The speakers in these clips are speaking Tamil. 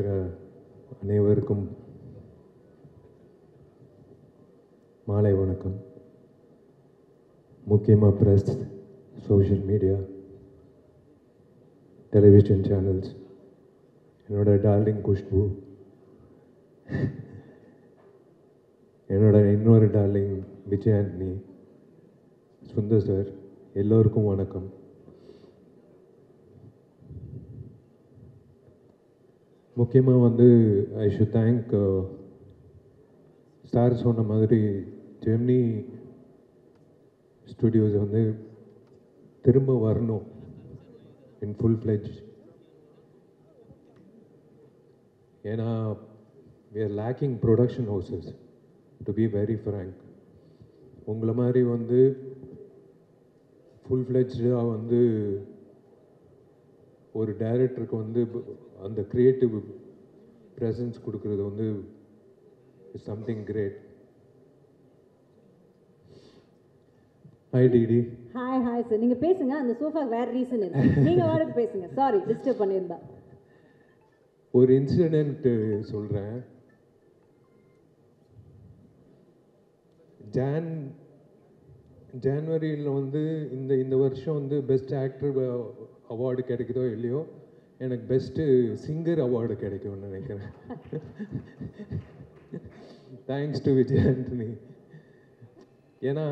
இருக்கிற அனைவருக்கும் மாலை வணக்கம். முக்கியமாக press, social media, television channels, என்னோட டார்லிங் குஷ்பு, என்னோட இன்னொரு டார்லிங் விஜய் ஆண்டனி, சுந்தர் சார், எல்லோருக்கும் வணக்கம். முக்கியமாக ஐ ஷுட் தேங்க் சார் சொன்ன மாதிரி ஜெமினி ஸ்டுடியோஸ் திரும்ப வரணும் இன் ஃபுல் ஃப்ளெஜ். ஏன்னா we are lacking production houses, to be very frank. உங்களை மாதிரி ஃபுல் ஃப்ளெஜ்டாக ஒரு டைரக்டருக்கு அந்த க்ரியேட்டிவ் ப்ரெசன்ஸ் கொடுக்குறது is something great. Hi DD. Hi sir, நீங்கள் பேசுங்க. அந்த சோஃபா வேறு ரீசன் இருக்கு, நீங்கள் வாடகை பேசுங்க. சாரி டிஸ்டர்ப் பண்ணியிருந்தா. ஒரு இன்சிடெண்ட் சொல்கிறேன். ஜான்வரியில் இந்த வருஷம் பெஸ்ட் ஆக்டர் அவார்டு கிடைக்குதோ இல்லையோ, எனக்கு பெஸ்ட்டு சிங்கர் அவார்டு கிடைக்கும்னு நினைக்கிறேன். Thanks to Vijay Antony. ஏன்னா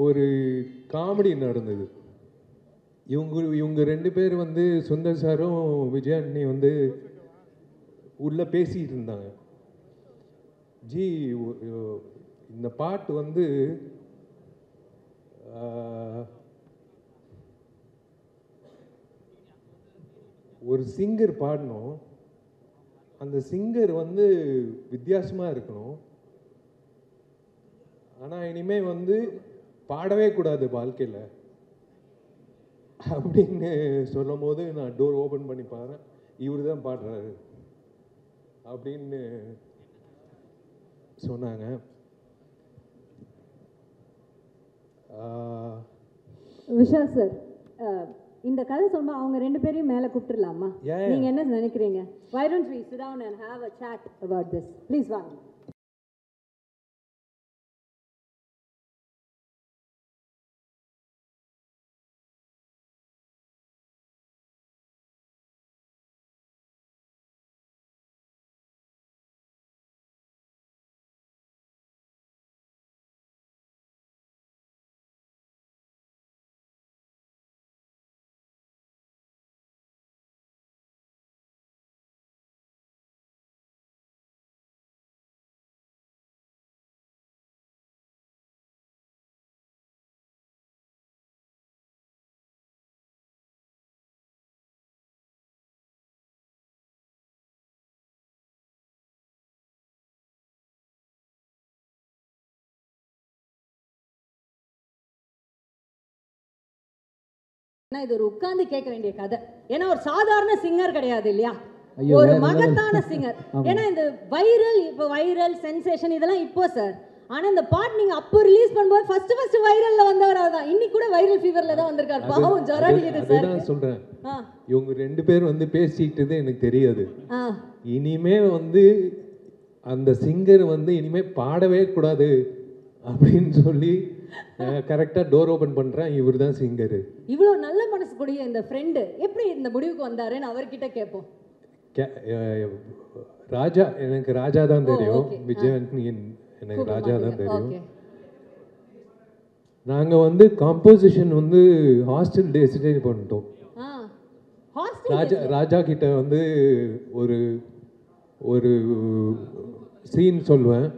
ஒரு காமெடி நடந்தது. இவங்க ரெண்டு பேர் சுந்தர் சாரும் விஜய் ஆண்டனி உள்ளே பேசிகிட்டு இருந்தாங்க. ஜி, இந்த பாட்டு ஒரு சிங்கர் பாடணும், அந்த சிங்கர் வித்தியாசமாக இருக்கணும், ஆனால் இனிமேல் பாடவே கூடாது வாழ்க்கையில் அப்படின்னு சொல்லும் போது நான் டோர் ஓப்பன் பண்ணி பாருறேன், இவர் தான் பாடுறாரு அப்படின்னு சொன்னாங்க. விஷால் சார், இந்த கதை சொன்னா அவங்க ரெண்டு பேரையும் மேலே கூப்பிட்டுலாமா? நீங்க என்ன நினைக்கிறீங்க? Why don't we sit down and have a chat about this? Please வாங்க. இது ஒரு உட்கார்ந்து கேட்க வேண்டிய கதை. ஏன்னா ஒரு சாதாரண சிங்கர் கிடையாது இல்லையா, ஒரு மகத்தான சிங்கர். ஏன்னா இந்த வைரல் சென்சேஷன் இதெல்லாம் இப்போ சார். ஆனா இந்த பாட்டு நீங்க அப்போ ரிலீஸ் பண்ணும்போது ஃபர்ஸ்ட் வைரல்ல வந்தவர் தான். இன்னைக்கு கூட வைரல் ஃபீவர்ல தான் வந்திருக்காரு. பாவம் ஜரா அடிக்குது சார். நான் சொல்றேன், இவங்க ரெண்டு பேர் பேசிக்கிட்டது எனக்கு தெரியாது. இனிமே அந்த சிங்கர் இனிமே பாடவே கூடாது அப்படின்னு சொல்லி கரெக்டாக டோர் ஓப்பன் பண்ணுறேன், இவர் தான் சிங்கரு. இவ்வளோ நல்ல மனசு கூடிய இந்த ஃப்ரெண்டு எப்படி இந்த முடிவுக்கு வந்தாருன்னு அவர்கிட்ட கேட்போம். ராஜா, எனக்கு ராஜா தான் தெரியும். விஜய் ஆண்டனி எனக்கு ராஜா தான் தெரியும். நாங்கள் காம்போசிஷன் ஹாஸ்டல் டேஸ்டே பண்ணிட்டோம். ராஜா கிட்ட ஒரு ஒரு சீன் சொல்லுவேன்,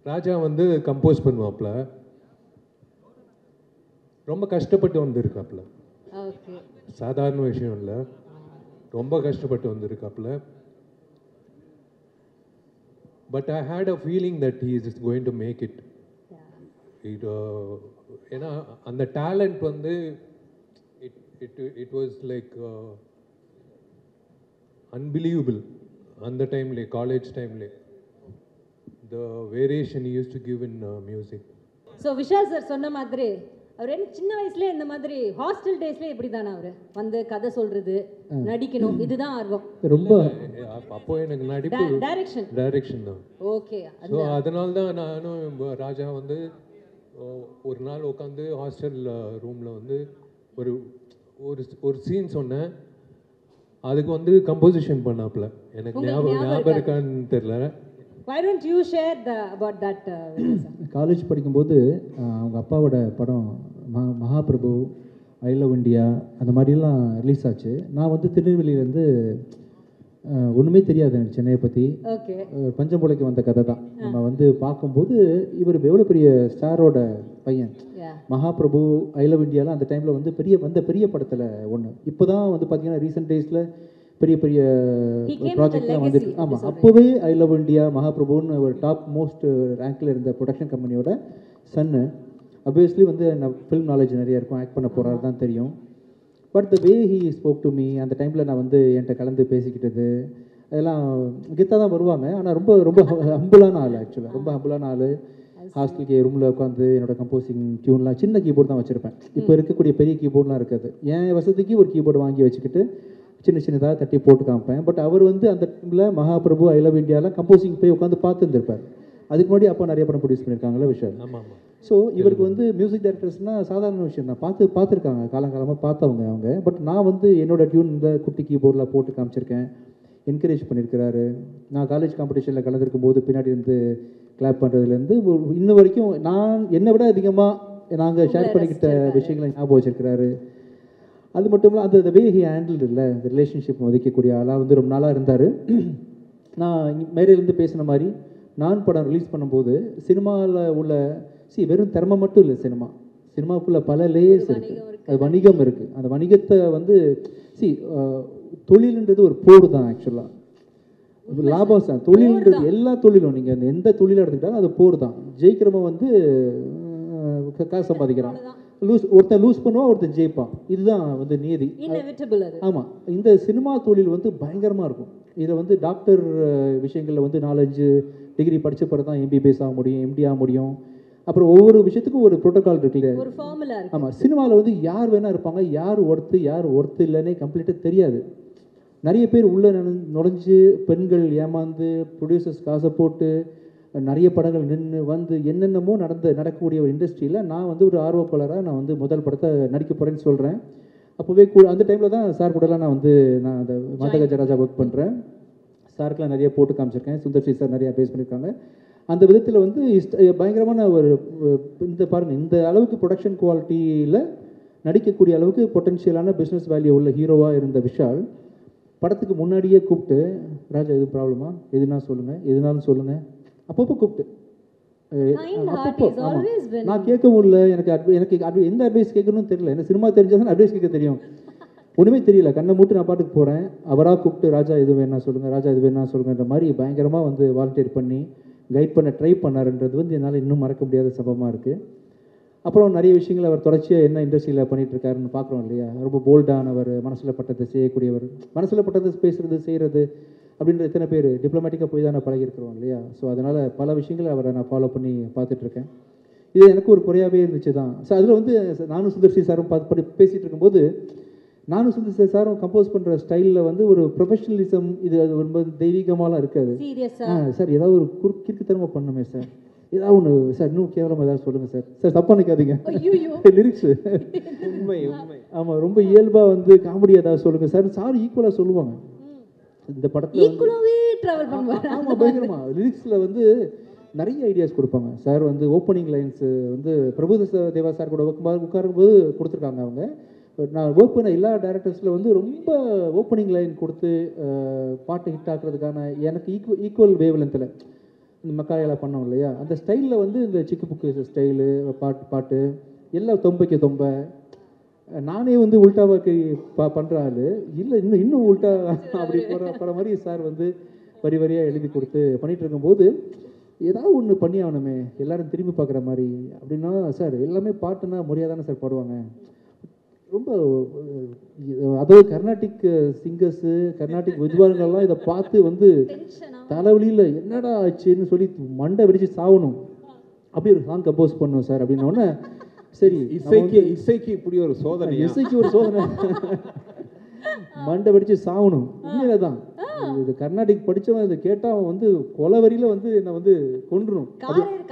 ராஜா கம்போஸ் பண்ணுவாப்ல. ரொம்ப கஷ்டப்பட்டு வந்திருக்காப்ல, சாதாரண விஷயம் இல்லை, ரொம்ப கஷ்டப்பட்டு வந்திருக்காப்ல. But I had a feeling that he is going to make it. ஏன்னா அந்த talent it was like unbelievable. அந்த டைம்லேயே, காலேஜ் டைம்லேயே, the variation he used to give in music. So Vishal sir சொன்ன மாதிரி அவர் என்ன சின்ன வயசுல இந்த மாதிரி ஹாஸ்டல் டேஸ்ல இப்படி தானே அவரு வந்து கதை சொல்றது நடிக்கணும் இதுதான் ஆர்வம் ரொம்ப அப்போ எனக்கு நடிப்பு டைரக்ஷன் தான். ஓகே. ஸோ அதனால தான் நானும் ராஜா வந்து ஒரு நாள் உட்காந்து ஹாஸ்டல் ரூமில் வந்து ஒரு ஒரு ஒரு சீன் சொன்னேன். அதுக்கு வந்து கம்போசிஷன் பண்ணாப்புல. எனக்கு ஞாபகம் இருக்கான்னு தெரியல. Why don't you share about that? College படிக்கும்போது அவங்க அப்பாவோட படம் மகாபிரபு, ஐ லவ் இண்டியா அந்த மாதிரிலாம் ரிலீஸ் ஆச்சு. நான் வந்து திருநெல்வேலியிலேருந்து ஒன்றுமே தெரியாது எனக்கு சென்னையை பற்றி. பஞ்சம்புலைக்கு வந்த கதை தான். நம்ம வந்து பார்க்கும்போது இவர் எவ்வளோ பெரிய ஸ்டாரோட பையன். மகாபிரபு, ஐ லவ் இண்டியாலாம் அந்த டைமில் வந்து பெரிய படத்தில் ஒன்று. இப்போ தான் வந்து பார்த்தீங்கன்னா ரீசெண்ட் டேஸில் பெரிய பெரிய ப்ராஜெக்ட்லாம் வந்துட்டு. ஆமாம், அப்போவே ஐ லவ் இண்டியா, மகாபிரபுன்னு ஒரு டாப் மோஸ்ட் ரேங்கில் இருந்த ப்ரொடக்ஷன் கம்பெனியோட சன்னு. அப்வியஸ்லி வந்து நான் ஃபில்ம் நாலேஜ் நிறையா இருக்கும், ஆக்ட் பண்ண போகிறாரு தான் தெரியும். But the way he spoke to me, அந்த டைமில் நான் வந்து என்கிட்ட கலந்து பேசிக்கிட்டது அதெல்லாம் கெத்தாக தான் வருவாங்க. ஆனால் ரொம்ப ரொம்ப ஹம்பிளான ஆள். ஆக்சுவலாக ரொம்ப ஹம்பிளான ஆள். ஹாஸ்டலுக்கு ரூமில் உட்காந்து என்னோடய கம்போசிங் டியூன்லாம் சின்ன கீபோர்டு தான் வச்சுருப்பேன். இப்போ இருக்கக்கூடிய பெரிய கீபோர்ட்லாம் இருக்காது. என் வசதிக்கு ஒரு கீபோர்டு வாங்கி வச்சுக்கிட்டு சின்னதாக தட்டி போட்டு காமிப்பேன். பட் அவர் வந்து அந்த டைமில் மகாபிரபு, ஐ லவ் இண்டியாலாம் கம்போசிங் போய் உட்காந்து பார்த்துருந்துருப்பார். அதுக்கு முன்னாடி அப்போ நிறைய படம் ப்ரொடியூஸ் பண்ணியிருக்காங்களே விஷயம். ஸோ இவருக்கு வந்து மியூசிக் டைரக்டர்ஸ்னால் சாதாரண விஷயம் தான். பார்த்துருக்காங்க, காலங்காலமாக பார்த்தவங்க அவங்க. பட் நான் வந்து என்னோடய டியூன் இந்த குட்டி கீபோர்டில் போட்டு காமிச்சிருக்கேன், என்கரேஜ் பண்ணியிருக்கிறாரு. நான் காலேஜ் காம்படிஷனில் கலந்துருக்கும் போது பின்னாடி இருந்து கிளாப் பண்ணுறதுலேருந்து இன்ன வரைக்கும் நான் என்னை விட அதிகமாக நாங்கள் ஷேர் பண்ணிக்கிட்ட விஷயங்களை ஞாபகம் வச்சிருக்கிறாரு. அது மட்டும் இல்லை, அந்த வே ஹி ஹேண்டில் இல்லை இந்த ரிலேஷன்ஷிப் மதிக்கக்கூடிய ஆளாக வந்து ரொம்ப நாளாக இருந்தார். நான் மேடையிலேருந்து பேசின மாதிரி நான் படம் ரிலீஸ் பண்ணும்போது சினிமாவில் உள்ள வெறும் திறமை மட்டும் இல்லை, சினிமாவுக்குள்ள பல லேயர்ஸ் இருக்குது, அது வணிகம் இருக்குது. அந்த வணிகத்தை வந்து தொழில்ன்றது ஒரு போர் தான். ஆக்சுவலாக லாபம் தான் தொழில்ன்றது. எல்லா தொழிலும் நீங்கள் அந்த எந்த தொழிலை எடுத்துக்கிட்டாலும் அது போர் தான். ஜெயிக்கிறவன் வந்து காசு சம்பாதிக்கிறான், ஒருத்தன் லூஸ் பண்ணுவான், ஒருத்தன் ஜெயிப்பான். இதுதான் வந்து நீதி. ஆமாம், இந்த சினிமா தொழில் வந்து பயங்கரமாக இருக்கும். இதில் வந்து டாக்டர் விஷயங்களில் வந்து 4-5 டிகிரி படித்த பிறகு தான் MBBS ஆக முடியும், MD ஆக முடியும். அப்புறம் ஒவ்வொரு விஷயத்துக்கும் ஒரு ப்ரோட்டோகால் இருக்கு இல்லையா? ஆமாம், சினிமாவில் வந்து யார் வேணா இருப்பாங்க, யார் ஒர்த்து இல்லைன்னே கம்ப்ளீட்டாக தெரியாது. நிறைய பேர் உள்ளே நுழைஞ்சு பெண்கள் ஏமாந்து ப்ரொடியூசர்ஸ் காசை போட்டு நிறைய படங்கள் நின்று வந்து என்னென்னமோ நடக்கக்கூடிய ஒரு இண்டஸ்ட்ரியில் நான் வந்து ஒரு ஆர்வப்பாளராக நான் வந்து முதல் படத்தை நடிக்க போகிறேன்னு சொல்கிறேன். அப்போவே அந்த டைமில் தான் சார் கூடலாம் நான் அந்த மாதகஜராஜா ஒர்க் பண்ணுறேன். சாருக்கெலாம் நிறைய போட்டு காமிச்சிருக்கேன். சுந்தர் சி சார் நிறையா பேஸ் பண்ணியிருக்காங்க. அந்த விதத்தில் வந்து பயங்கரமான ஒரு இந்த பாருங்கள், இந்த அளவுக்கு ப்ரொடக்ஷன் குவாலிட்டியில் நடிக்கக்கூடிய அளவுக்கு பொட்டன்ஷியலான பிஸ்னஸ் வேல்யூ உள்ள ஹீரோவாக இருந்த விஷால் படத்துக்கு முன்னாடியே கூப்பிட்டு, ராஜா எதுவும் ப்ராப்ளமா, எதுனாலும் சொல்லுங்கள் அப்பப்போ கூப்பிட்டு அப்பப்போ. நான் கேட்கவும் இல்லை, எனக்கு எந்த அட்வைஸ் கேட்கணும்னு தெரியல. எனக்கு சினிமா தெரிஞ்சால் அட்வைஸ் கேட்க தெரியும், ஒன்றுமே தெரியல. கண்ணை மூட்டு நான் பாட்டுக்கு போகிறேன். அவராக கூப்பிட்டு ராஜா இது வேணா சொல்லுங்கன்ற மாதிரி பயங்கரமாக வந்து வாலண்டியர் பண்ணி கைட் பண்ண ட்ரை பண்ணாருன்றது வந்து என்னால் இன்னும் மறக்க முடியாத சம்பவமாக இருக்குது. அப்புறம் நிறைய விஷயங்கள் அவர் தொடர்ச்சியாக என்ன இண்டஸ்ட்ரியில் பண்ணிகிட்டு இருக்காருன்னு பார்க்குறோம் இல்லையா? ரொம்ப போல்டானவர், மனசில் பட்டதை செய்யக்கூடியவர், மனசில் பட்டதை பேசுகிறது செய்கிறது அப்படின்ற எத்தனை பேர் டிப்ளமேட்டிக்காக போய் தான் நான் பழகிருக்கிறோம் இல்லையா? ஸோ அதனால் பல விஷயங்களை அவரை நான் ஃபாலோ பண்ணி பார்த்துட்ருக்கேன். இது எனக்கு ஒரு குறையாகவே இருந்துச்சு தான். ஸோ அதில் வந்து நானும் சுந்தர் சி சாரும் பேசிகிட்டு இருக்கும்போது நானும் சுந்தர் சாரும் கம்போஸ் பண்ணுற ஸ்டைலில் வந்து ஒரு ப்ரொஃபஷனலிசம், இது அது ரொம்ப தெய்வீகமாலாம் இருக்காது. சார் ஏதாவது ஒரு கிறுக்குத்தனமாக பண்ணுமே சார், ஏதாவது ஒன்று சார், இன்னும் கேவலமாக ஏதாவது சொல்லுங்கள் சார் தப்பாக நிற்காதீங்க, லிரிக்ஸு உண்மை. ஆமாம், ரொம்ப இயல்பாக வந்து காமெடி ஏதாவது சொல்லுங்கள் சார் ஈக்குவலாக சொல்லுவாங்க. இந்த படத்தில் ஆமாம் பயங்கரமா லிரிக்ஸில் வந்து நிறைய ஐடியாஸ் கொடுப்பாங்க சார். வந்து ஓப்பனிங் லைன்ஸு வந்து பிரபு தேவா சார் கூட உட்காரும்போது கொடுத்துருக்காங்க. அவங்க நான் ஒர்க் பண்ண எல்லா டேரக்டர்ஸில் வந்து ரொம்ப ஓப்பனிங் லைன் கொடுத்து பாட்டு ஹிட் ஆக்குறதுக்கான எனக்கு ஈக்குவல் வேவ் லென்த்தில் இந்த மக்காயெல்லாம் பண்ணோம் இல்லையா? அந்த ஸ்டைலில் வந்து இந்த சிக்கு புக்கு ஸ்டைலு பாட்டு எல்லாம் தொம்பைக்கு தொம்பை நானே வந்து உல்ட்டாவாக்கு பண்ணுற ஆள் இல்லை, இன்னும் உல்ட்டா அப்படி போகிற மாதிரி சார் வந்து வரியாக எழுதி கொடுத்து பண்ணிகிட்டு இருக்கும்போது ஏதாவது ஒன்று பண்ணி ஆகணுமே, எல்லோரும் திரும்பி பார்க்குற மாதிரி அப்படின்னா சார் எல்லாமே பாட்டுன்னா முறையாக தானே சார் பாடுவாங்க. ரொம்ப அதாவது கர்நாடிக் சிங்கர்ஸு, கர்நாடிக் வித்வான்கள்லாம் இதை பார்த்து வந்து தலைவலியில் என்னடா ஆச்சுன்னு சொல்லி மண்டை வெடிச்சு சாகணும். அப்படி ஒரு சாங் கம்போஸ் பண்ணுவோம் சார் அப்படின்னோடனே சரி, இசைக்கு இப்படி ஒரு சோதனை, இசைக்கு ஒரு சோதனை, மண்டை வெடிச்சு சாவணும். உண்மையில தான் இது கர்நாடிக் படிச்சவன் இதை கேட்டா அவன் வந்து கொலவரியில வந்து என்ன வந்து கொன்றுணும்.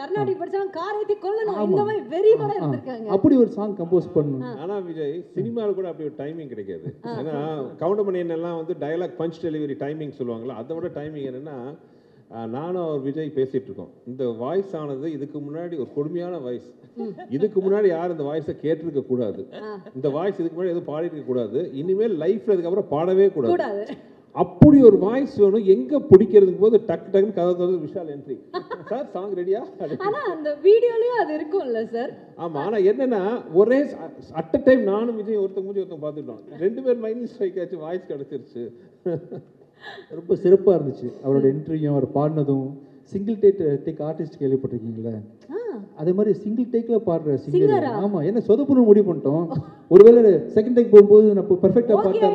கர்நாடிக் படிச்சவன் காரேத்தி கொல்லணும், இந்த மாதிரி வெறியோட இருந்திருக்காங்க. அப்படி ஒரு சாங் கம்போஸ் பண்ணணும். ஆனா விஜய் சினிமாவில் கூட அப்படி ஒரு டைமிங் கிடைக்காது. ஏன்னா கவுண்டமணி எல்லாம் வந்து டயலாக் பஞ்ச் டெலிவரி டைமிங் சொல்லுவாங்களா, அதை விட டைமிங் என்னன்னா, நானும் அவர் விஜய் பேசிட்டு இருக்கோம். இந்த வாய்ஸ் ஆனது இதுக்கு முன்னாடி ஒரு கொடுமையான வாய்ஸ், இதுக்கு முன்னாடி யாரும் இந்த வாய்ஸை கேட்டிருக்க கூடாது, இந்த வாய்ஸ் இதுக்கு முன்னாடி எதுவும் பாடிருக்க கூடாது, இனிமேல் லைஃப்ல இதுக்கப்புறம் பாடவே கூடாது, அப்படி ஒரு வாய்ஸ் வேணும். எங்க பிடிக்கிறதுக்கு போது டக்கு டக்குன்னு கதை தோறது விஷால் என்ட்ரி, சார் சாங் ரெடியா? ஆனா அந்த வீடியோலயும் அது இருக்கும்ல சார். ஆமா, ஆனா என்னன்னா ஒரே அட் அ டைம் நானும் விஜய் ஒருத்தங்க மூஞ்சி ஒருத்தங்க பார்த்துட்டோம், 2 பேர் மைண்ட் ஸ்ட்ரைக் ஆச்சு, வாய்ஸ் கிடைச்சிருச்சு. ரொம்ப சிறப்பாக இருந்துச்சு அவரோட என்ட்ரியும், அவர் பாடினதும். சிங்கிள் டேக் ஆர்டிஸ்ட் கேள்விப்பட்டிருக்கீங்களா? அதே மாதிரி சிங்கிள் டேக்ல பாடுற சிங்கர். ஆமா, என்ன சொதப்புன்னு முடிவு பண்ணிட்டோம். ஒருவேளை செகண்ட் டேக் போகும்போது நான் பெர்ஃபெக்டா பாட்டா,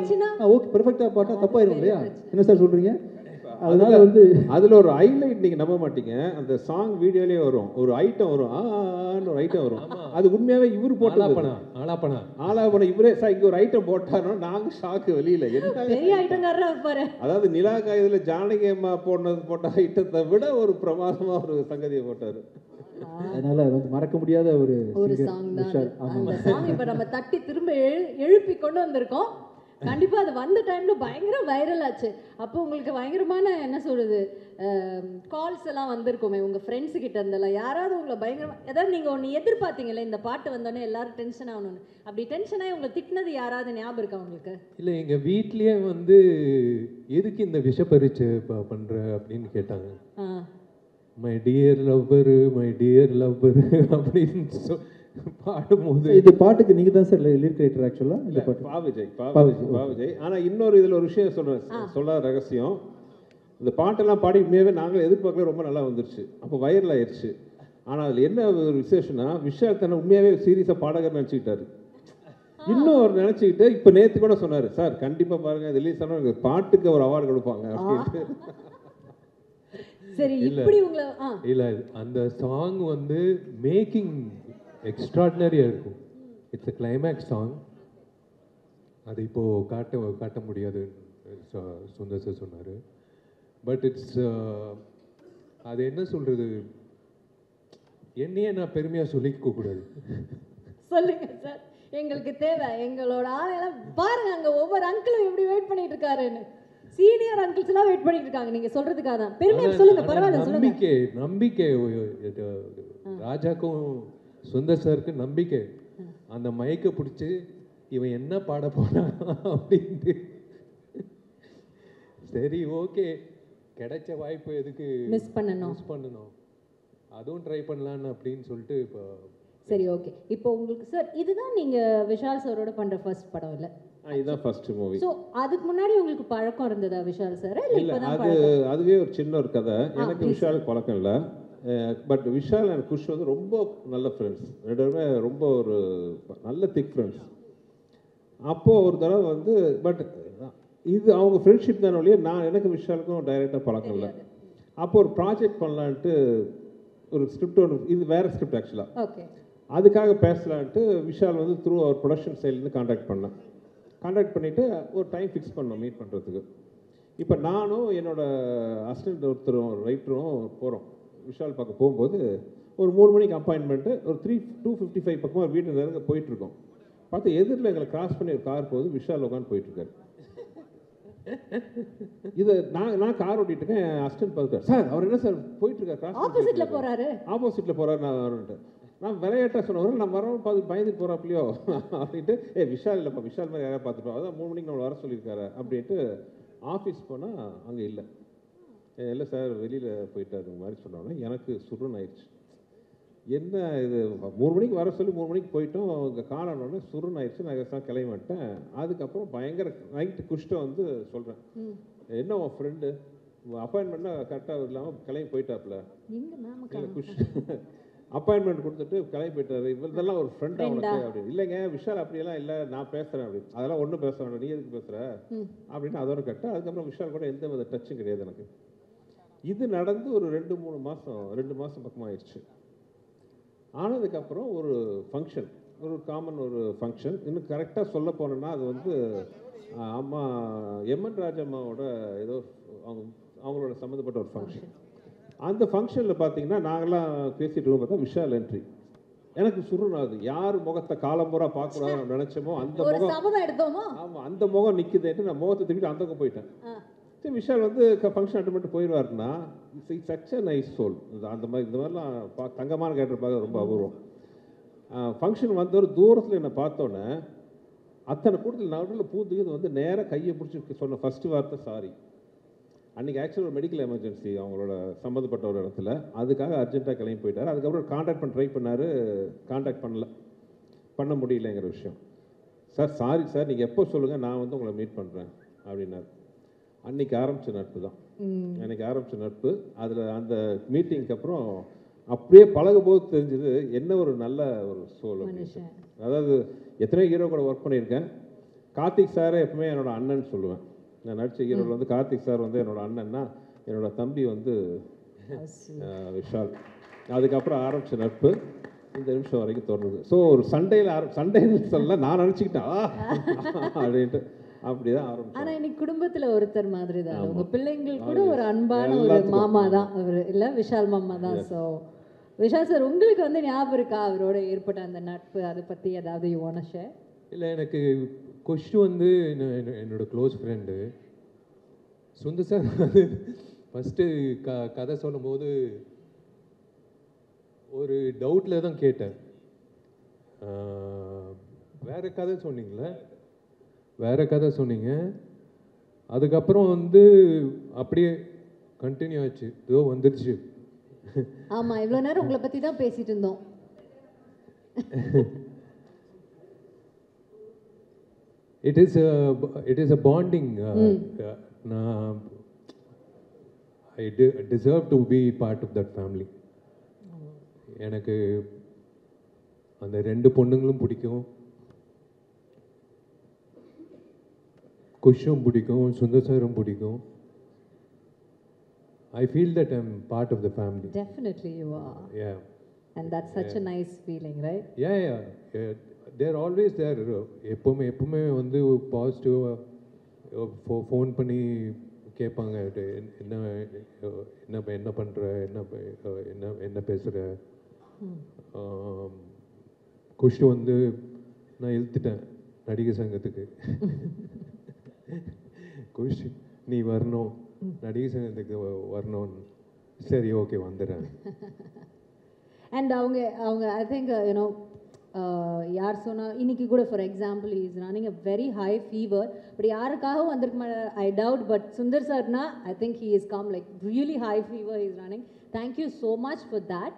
ஓகே பெர்ஃபெக்டா பாட்டா தப்பாயிரும் இல்லையா? என்ன சார் சொல்றீங்க? அதனால வந்து அதுல ஒரு ஹைலைட் நீங்க நம்ப மாட்டீங்க, அந்த சாங் வீடியோலயே வரும் ஒரு ஐட்டம் வரும், ஒரு ஐட்டம் வரும், அது உண்மையாவே இவரு போட்டது. ஆலாபனா இவரே சார் இங்க ஒரு ஐட்டம் போட்டாரோ, நாங்க ஷாக்கு வெளியில. என்ன பெரிய ஐட்டம்காரரா இருப்பாரு. அதாவது நிலா காயத்துல ஜானகி அம்மா போட்ட ஐட்டத்தை விட ஒரு பிரமாதமா ஒரு சங்கதியை போட்டாரு. அதனால வந்து மறக்க முடியாத ஒரு சாங் தான். அந்த சாங் இப்ப நம்ம தட்டி திரும்ப எழுப்பி கொண்டு வந்திருக்கோம். கண்டிப்பா அது வந்த டைம்ல பயங்கர வைரல் ஆச்சு. அப்போ உங்களுக்கு பயங்கரமான என்ன சொல்றது கால்ஸ் எல்லாம் வந்திருக்குமே உங்க ஃப்ரெண்ட்ஸ் கிட்ட இருந்தெல்லாம். யாராவது உங்களை பயங்கரமா ஏதாவது நீங்க ஒன்று எதிர்பார்த்தீங்களே, இந்த பாட்டு வந்தோடனே எல்லாரும் டென்ஷன் ஆகணும்னு, அப்படி டென்ஷன் ஆகி உங்களை திட்டினது யாராவது ஞாபகம் இருக்கா உங்களுக்கு? இல்லை, எங்கள் வீட்லேயே வந்து எதுக்கு இந்த விஷ பரீட்சை பண்ணுற அப்படின்னு கேட்டாங்க. மை டியர் லவ்வர் அப்படின்னு பாடும்போது, இந்த பாட்டுக்கு நீங்க தான் சார் லிரிக் ரைட்டர் ஆக்சுவலா. இந்த பாட்டு பாவிஜய். ஆனா இன்னொரு இதுல ஒரு விஷயம் சொல்லாத ரகசியம், இந்த பாட்டெல்லாம் பாடி உண்மையாவே நாங்களும் எதிர்பார்க்கல, ரொம்ப நல்லா வந்துருச்சு, அப்போ வைரல் ஆயிடுச்சு. ஆனா அதுல என்ன ஒரு விசேஷம்னா, விஷால் தன்னை உண்மையாவே சீரியஸா பாடகர் நினைச்சுக்கிட்டாரு. இன்னும் அவர் நினைச்சுக்கிட்டு இப்ப நேத்து கூட சொன்னாரு, சார் கண்டிப்பா பாருங்க ரிலீஸ் ஆனா பாட்டுக்கு ஒரு அவார்டு கொடுப்பாங்க அப்படின்ட்டு. சரி, இப்படி உங்களை இல்ல அந்த சாங் வந்து மேக்கிங் எக்ஸ்ட்ராடினரியா இருக்கும். It's a climax song. அது இப்போ காட்ட முடியாது சுந்தர் சார் சொன்னாரு. பட் இட்ஸ் அது என்ன சொல்றது, என்னையே நான் பெருமையா சொல்லிக்க கூடாது. சொல்லுங்க சார், எங்களுக்கு தேவை. எங்களோட ஆளெல்லாம் பாருங்க, அங்க ஒவ்வொரு அங்கிளும் எப்படி வெயிட் பண்ணிட்டு இருக்காருன்னு. சீனியர் அங்கிள்ஸ் எல்லாம் வெயிட் பண்ணிட்டு இருக்காங்க நீங்க சொல்றதுக்காக தான். பெருமையா சொல்லுங்க, பரவாயில்ல சொல்லுங்க. நம்பிக்கை ராஜாக்கும் சுந்தர் சாருக்கு நம்பிக்கை. அந்த மைக்கை பிடிச்சி இவன் என்ன பாட போறான் அப்படின்ட்டு, சரி ஓகே கிடைச்ச வாய்ப்பு எதுக்கு மிஸ் பண்ணணும், அதுவும் ட்ரை பண்ணலான்னு அப்படின்னு சொல்லிட்டு இப்போ. சரி ஓகே, இப்போ உங்களுக்கு சார் இதுதான் நீங்க விஷால் சாரோட பண்ற ஃபர்ஸ்ட் படம் இல்ல? இதுதான் ஃபர்ஸ்ட் மூவி. சோ அதுக்கு முன்னாடி உங்களுக்கு பழக்கம் இருந்ததா விஷால் சார்? இல்ல, அதுவே ஒரு சின்ன ஒரு கதை. எனக்கு விஷாலுக்கு பழக்கம் இல்லை. பட் விஷால் அண்ட் குஷ் வந்து ரொம்ப நல்ல ஃப்ரெண்ட்ஸ், 2 பேருமே ரொம்ப ஒரு நல்ல திக் ஃப்ரெண்ட்ஸ். அப்போது ஒரு தடவை வந்து பட் இது அவங்க ஃப்ரெண்ட்ஷிப் தானே ஒழிய எனக்கு விஷாலுக்கும் டைரெக்டாக பழக்கம் இல்லை. அப்போ ஒரு ப்ராஜெக்ட் பண்ணலான்ட்டு ஒரு ஸ்கிரிப்ட் ஒன்று, இது வேறு ஸ்கிரிப்ட் ஆக்சுவலாக, அதுக்காக பேசலான்ட்டு விஷால் வந்து த்ரூ அவர் ப்ரொடக்ஷன் சைட்லேருந்து கான்டாக்ட் பண்ணிவிட்டு ஒரு டைம் ஃபிக்ஸ் பண்ணோம் மீட் பண்ணுறதுக்கு. இப்போ நானும் என்னோடய அசிஸ்டன்ட் ஒருத்தரும் ரைட்டரும் போகிறோம். விஷால் பார்க்க போகும்போது ஒரு 3 மணிக்கு அப்பாயின்மெண்ட்டு, ஒரு 2:55 பக்கமாக வீட்டு நெருங்க போயிட்டுருக்கோம். பார்த்து எதிரில் எங்களை கிராஸ் பண்ணி ஒரு கார் போகுது, விஷால் உட்காந்து போயிட்டுருக்காரு. இதை நான் கார் ஓட்டிட்டு இருக்கேன், அசிஸ்டன்ட் பார்த்துட்டார், சார் அவர் என்ன சார் போயிட்டுருக்காரு, ஆப்போசிட்டில் போகிறாரு. நான் விளையாட்டாக சொன்னவர், நான் வரவும் பார்த்து பயந்துட்டு போகிறாப்பிலையோ அப்படின்ட்டு, விஷால் இல்லைப்பா, விஷால் மாதிரி யாராவது பார்த்துட்டோம், அதான் 3 மணிக்கு நம்மளை வர சொல்லியிருக்காரு அப்படின்ட்டு ஆஃபீஸ் போனால் அங்கே இல்லை சார் வெளியில் போயிட்டாரு மாதிரி சொன்னோன்னே எனக்கு சுருன்னு ஆயிடுச்சு. என்ன இது 3 மணிக்கு வர சொல்லி 3 மணிக்கு போயிட்டோம், இங்கே காணோன்னே சுருன்னு ஆயிடுச்சு. நான் கிளம்பி மாட்டேன். அதுக்கப்புறம் பயங்கர நைட்டு குஷ்டம் வந்து சொல்கிறேன், என்ன உன் ஃப்ரெண்டு அப்பாயின்மெண்ட்னா கரெக்டாக இல்லாமல் கிளம்பி போயிட்டாப்புல, குஷ் அப்பாயின்மெண்ட் கொடுத்துட்டு கிளம்பி போயிட்டாரு, இவர்தெல்லாம் ஒரு ஃப்ரெண்ட் அவனுக்கு அப்படின்னு. இல்லைங்க விஷால் அப்படியெல்லாம் இல்லை, நான் பேசுகிறேன் அப்படின்னு. அதெல்லாம் ஒன்றும் பேச வேண்டாம், நீ எதுக்கு பேசுகிற அப்படின்னு அதோட கட்ட. அதுக்கப்புறம் விஷால் கூட எந்த வித டச்சும் கிடையாது எனக்கு. இது நடந்து ஒரு 2 மாதம் பக்கமாக ஆயிடுச்சு. ஆனதுக்கப்புறம் ஒரு ஃபங்க்ஷன், ஒரு காமன் ஒரு ஃபங்க்ஷன். இன்னும் கரெக்டாக சொல்ல போனோன்னா அது வந்து அம்மா எம்என் ராஜம்மாவோட ஏதோ அவங்களோட சம்மந்தப்பட்ட ஒரு ஃபங்க்ஷன். அந்த ஃபங்க்ஷனில் பார்த்தீங்கன்னா நாங்கள்லாம் பேசிகிட்டு இருக்கோம், பார்த்தா விஷால் என்ட்ரி. எனக்கு சுருணாது, யார் முகத்தை காலம்பூரா பார்க்கக்கூடாதுன்னு நினச்சோமோ அந்த முகம் எடுத்தோமோ, ஆமாம் அந்த முகம் நிற்குதுன்ட்டு நான் முகத்தை தூக்கிட்டு அந்த பக்கம் போயிட்டேன். சரி, விஷால் வந்து ஃபங்க்ஷன் அட்டன் பண்ணிட்டு போயிடுவாருன்னா it's such a nice soul. அந்த மாதிரி இந்த மாதிரிலாம் தங்கமான கேரக்டர் பார்க்க ரொம்ப அபூர்வம். ஃபங்க்ஷன் வந்தவர் தூரத்தில் என்னை பார்த்தோன்னே அத்தனை கூட்டத்தில் நடுவில் பூந்துக்கு வந்து நேராக கையை பிடிச்சி சொன்ன ஃபஸ்ட்டு வார்த்தை சாரி. அன்றைக்கி ஆக்சுவலாக ஒரு மெடிக்கல் எமர்ஜென்சி அவங்களோட சம்மந்தப்பட்ட ஒரு இடத்துல, அதுக்காக அர்ஜென்ட்டாக கிளம்பி போயிட்டார். அதுக்கப்புறம் காண்டாக்ட் பண்ண ட்ரை பண்ணார், காண்டாக்ட் பண்ண முடியலைங்கிற விஷயம். சார் சாரி சார், நீங்கள் எப்போ சொல்லுங்கள், நான் வந்து உங்களை மீட் பண்ணுறேன் அப்படின்னாரு. அன்றைக்கி ஆரம்பித்த நட்பு தான், அன்றைக்கி ஆரம்பித்த நட்பு. அதில் அந்த மீட்டிங்க்கு அப்புறம் அப்படியே பழகும் போது தெரிஞ்சது என்ன ஒரு நல்ல ஒரு சோல் அப்படின்னு. அதாவது எத்தனையோ ஹீரோ கூட ஒர்க் பண்ணியிருக்கேன். கார்த்திக் சாரை எப்பவுமே என்னோட அண்ணன் சொல்லுவேன். நான் நடித்த ஹீரோவில் வந்து கார்த்திக் சார் வந்து என்னோட அண்ணன்னா, என்னோட தம்பி வந்து விஷால். அதுக்கப்புறம் ஆரம்பித்த நட்பு இந்த நிமிஷம் வரைக்கும் தொடருது. ஸோ ஒரு சண்டைன்னு சொல்ல நான் நினச்சிக்கிட்டேன் அப்படின்ட்டு அப்படிதான் ஆரம்பிச்சோம். ஆனா இன்னைக்கு குடும்பத்துல ஒருத்தர் மாதிரி தான், உங்க பிள்ளைங்கள் கூட ஒரு அன்பான ஒரு மாமா தான் அவர், இல்ல விஷால் மாமா தான். ஸோ விஷால் சார், உங்களுக்கு வந்து ஞாபகம் இருக்கா அவரோட ஏற்பட்ட அந்த நட்பு, அதை பத்தி ஏதாவது யூ வாண்ட் டு ஷேர்? இல்லை, எனக்கு குஷ் வந்து என்னோட க்ளோஸ் ஃப்ரெண்டு. சுந்தர் சார் வந்து ஃபஸ்ட்டு கதை சொல்லும்போது ஒரு டவுட்டில் தான் கேட்டேன். வேறு கதை சொன்னீங்களே, வேறு கதை சொன்னீங்க. அதுக்கப்புறம் வந்து அப்படியே கண்டினியூ ஆச்சு, ஏதோ வந்துடுச்சு. ஆமாம், இவ்வளோ நேரம் உங்களை பற்றி தான் பேசிட்டு இருந்தோம். It is a bonding. I deserve to be part of that family. எனக்கு அந்த ரெண்டு பொண்ணுங்களும் பிடிக்கும், குஷும் பிடிக்கும், சுந்தர் சாரும் பிடிக்கும். I feel that I'm part of the family. Definitely you are. Yeah. And that's such a nice feeling, right? Yeah. They're always there. எப்பவுமே வந்து பாசிட்டிவாக ஃபோன் பண்ணி கேட்பாங்க, என்ன பண்ணுற, என்ன பேசுகிற. குஷ் வந்து நான் இழுத்துட்டேன் நடிகர் சங்கத்துக்கு. குஷ் நீ வரணும், நடிகர் சங்கத்துக்கு வரணும். சரி, ஓகே, வந்துடுறேன். அண்ட் அவங்க ஐ திங்க் யூனோ யார் சொன்னால் இன்னைக்கு கூட for example is running a very high fever. But யாருக்காகவும் வந்திருக்க ஐ டவுட். பட் சுந்தர் சார்னா I think he is come like really high fever is running. Thank you so much for that.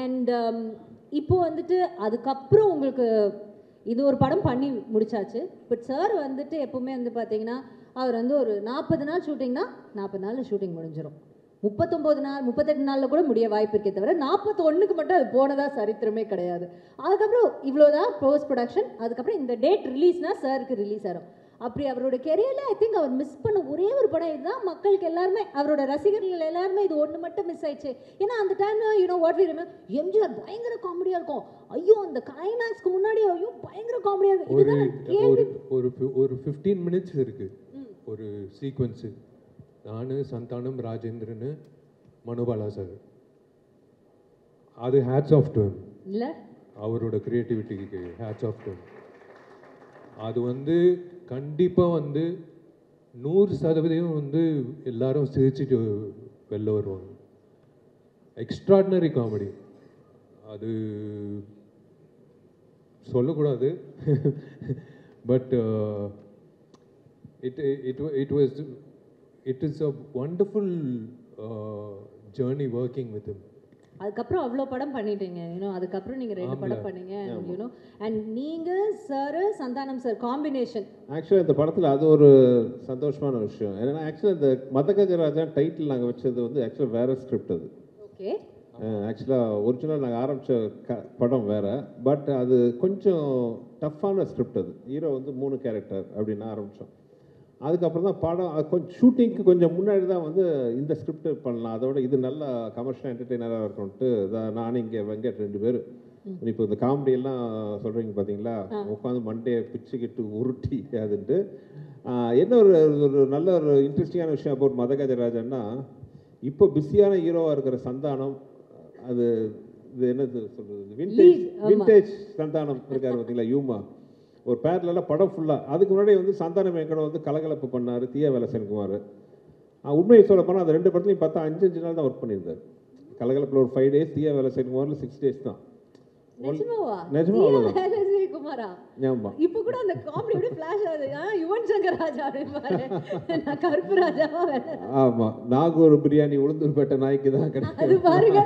And இப்போ வந்துட்டு அதுக்கப்புறம் உங்களுக்கு இது ஒரு படம் பண்ணி முடிச்சாச்சு. பட் சார் வந்துட்டு எப்போவுமே வந்து பார்த்தீங்கன்னா அவர் வந்து ஒரு 40 நாள் ஷூட்டிங்னா 40 நாளில் ஷூட்டிங் முடிஞ்சிடும். 39 நாள் 38 நாளில் கூட முடிய வாய்ப்பு இருக்கே தவிர 41க்கு மட்டும் அது போனதாக சரித்திரமே கிடையாது. அதுக்கப்புறம் இவ்வளோதான் போஸ்ட் ப்ரொடக்ஷன். அதுக்கப்புறம் இந்த டேட் ரிலீஸ்னால் சாருக்கு ரிலீஸ் ஆகும். அப்படி அவரோட கெரியரில் ஐ திங்க் அவர் மிஸ் பண்ண ஒரே ஒரு படம் இதுதான். மக்களுக்கு எல்லாருமே, அவரோட ரசிகர்கள் எல்லாருமே இது ஒன்று மட்டும் மிஸ் ஆயிடுச்சு. ஏன்னா அந்த டைமில் you know what we remember, MGR பயங்கர காமெடியாக இருக்கும். ஐயோ அந்த கிளைமேக்ஸ்க்கு முன்னாடி ஐயோ பயங்கர காமெடியாக இருக்கும். ஒரு 15 minutes இருக்குது ஒரு சீக்வன்ஸு. நான், சந்தானம், ராஜேந்திரன், மனுபாலா சார். அது ஹேட்ஸ் ஆஃப் டு இல்லை, அவரோட க்ரியேட்டிவிட்டிக்கு ஹேட்ஸ் ஆஃப் டு. அது வந்து கண்டிப்பாக வந்து 100% வந்து எல்லாரும் சிரிச்சுட்டு வெளில வருவாங்க. Extraordinary comedy. அது சொல்லக்கூடாது. But it is a wonderful journey working with him. அதுக்கப்புறம் அவ்வளோ படம் பண்ணிட்டீங்க, யூனோ. அதுக்கப்புறம் நீங்கள் 2 படம் பண்ணீங்க, யூனோ. அண்ட் நீங்கள் சார், சந்தானம் சார் காம்பினேஷன். ஆக்சுவலாக இந்த படத்தில் அது ஒரு சந்தோஷமான விஷயம். ஏன்னா ஆக்சுவலாக இந்த மதகஜராஜா டைட்டில் நாங்கள் வச்சது வந்து ஆக்சுவலாக வேறு ஸ்கிரிப்ட். அது ஓகே. ஆக்சுவலாக ஒரிஜினல் நாங்கள் ஆரம்பித்த படம் வேறு. பட் அது கொஞ்சம் டஃப்பான ஸ்கிரிப்ட். அது ஹீரோ வந்து 3 கேரக்டர் அப்படின்னு ஆரம்பித்தோம். அதுக்கப்புறம் தான் படம் கொஞ்சம் ஷூட்டிங்க்கு கொஞ்சம் முன்னாடி தான் வந்து இந்த ஸ்கிரிப்ட் பண்ணலாம், அதோட இது நல்ல கமர்ஷியல் என்டர்டெய்னராக இருக்கும்ட்டு நானும் இங்கே வெங்கட் 2 பேர் இப்போ இந்த காமெடி எல்லாம் சொல்றீங்க பாத்தீங்களா, உட்காந்து மண்டையை பிச்சுக்கிட்டு உருட்டி அதுன்ட்டு. என்ன ஒரு நல்ல ஒரு இன்ட்ரெஸ்டிங்கான விஷயம் அபவுட் மதகஜராஜன்னா, இப்போ பிஸியான ஹீரோவா இருக்கிற சந்தானம், அது இது என்னது சொல்றது, விண்டேஜ் சந்தானம் இருக்காரு பார்த்தீங்களா, யூமா ஒரு பேரலாம் படம் ஃபுல்லாக. அதுக்கு முன்னாடி வந்து சந்தானம் எங்கட வந்து கலகலப்பு பண்ணார் தீயா வேலை சென்குமார். உண்மையை சொல்ல போனால் அந்த 2 படத்துலையும் பார்த்தா 5 நாள் தான் ஒர்க் பண்ணியிருந்தார். கலகலப்பில் ஒரு 5 days, தீயா வேலை சென்குமாரில் 6 days தான். நிஜமா இப்ப கூட அந்த காமெடி அப்படியே ஃபிளாஷ் ஆகுது. யுவன் சங்கர் ராஜா அப்படிம்பாரு, நான் கருப்பு ராஜாவா வேலை. ஆமா, நாகூர் பிரியாணி உளுந்தூர்பேட்டை நாய்க்கு தான் கிடைக்கும் அது பாருங்க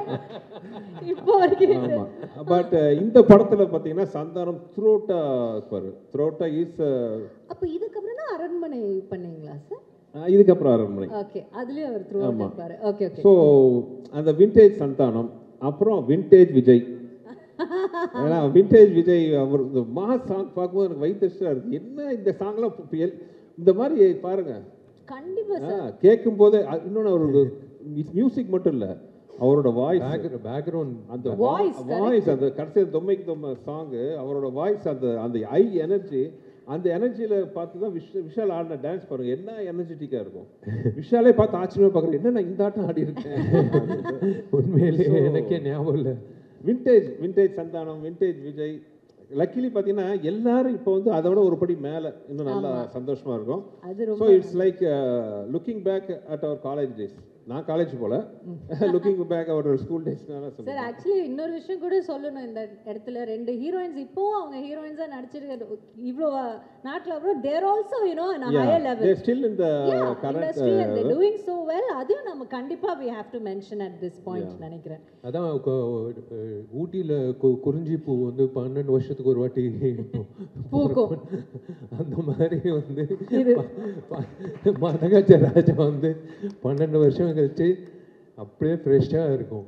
இப்போ வரைக்கும். ஆமா, பட் இந்த படத்துல பாத்தீங்கன்னா சந்தானம் த்ரோட்டா இருப்பாரு. த்ரோட்டா இஸ் அப்ப இதுக்கப்புறம் தான் அரண்மனை பண்ணீங்களா சார்? இதுக்கப்புறம் அரண்மனை. ஓகே, அதுலயும் அவர் த்ரோட்டா இருப்பாரு. Okay okay. ஸோ அந்த விண்டேஜ் சந்தானம், அப்புறம் விண்டேஜ் விஜய். ஏன்னா விண்டேஜ் விஜய் அவர் இந்த மாஸ் சாங் பார்க்கும்போது எனக்கு வயிற்றுச்சா இருக்கு. என்ன இந்த சாங்லாம் இந்த மாதிரி பாருங்க, கண்டிப்பா சார் கேட்கும் போது. இன்னொன்று அவரோட மியூசிக் மட்டும் இல்லை, அவரோட வாய்ஸ், பேக்ரவுண்ட், அந்த வாய்ஸ், அந்த கடைசி தொம்மைக்கு தொம்மை சாங்கு, அவரோட வாய்ஸ், அந்த ஐ எனர்ஜி, அந்த எனர்ஜியில பார்த்து தான் விஷால் ஆடின டான்ஸ் பாருங்க, என்ன எனர்ஜெட்டிக்கா இருக்கும். விஷாலே பார்த்து ஆச்சரியமா பார்க்குறேன், என்ன நான் இந்த ஆட்டம் ஆடி இருக்கேன். உண்மையிலேயே எனக்கே ஞாபகம் இல்லை. Vintage Santhanam, vintage Vijay. Luckily பார்த்தீங்கன்னா எல்லாரும் இப்போ வந்து அதோட ஒரு படி மேலே, இன்னும் நல்லா சந்தோஷமா இருக்கும். So it's like looking back at our college days. நான் காலேஜ் போல, looking back our school days. Sir actually இன்னொரு விஷயம் கூட சொல்லணும் இந்த இடத்துல, 2 ஹீரோயின்ஸ் இப்போ அவங்க ஹீரோயின்ஸா நடிச்சிருக்க இவ்ளோ நாட்ல அப்புறம் there also you know an higher level, they still in the current industry and they doing so well. அதையும் நம்ம கண்டிப்பா we have to mention at this point நினைக்கிறேன். அதான் ஊட்டியில குறிஞ்சி பூ வந்து 12 வருஷத்துக்கு ஒரு வாட்டி பூக்கும். அந்த மாதிரி வந்து மதகஜராஜா வந்து 12 வருஷம் கழிச்சு அப்படியே ஃப்ரெஷ்ஷாக இருக்கும்.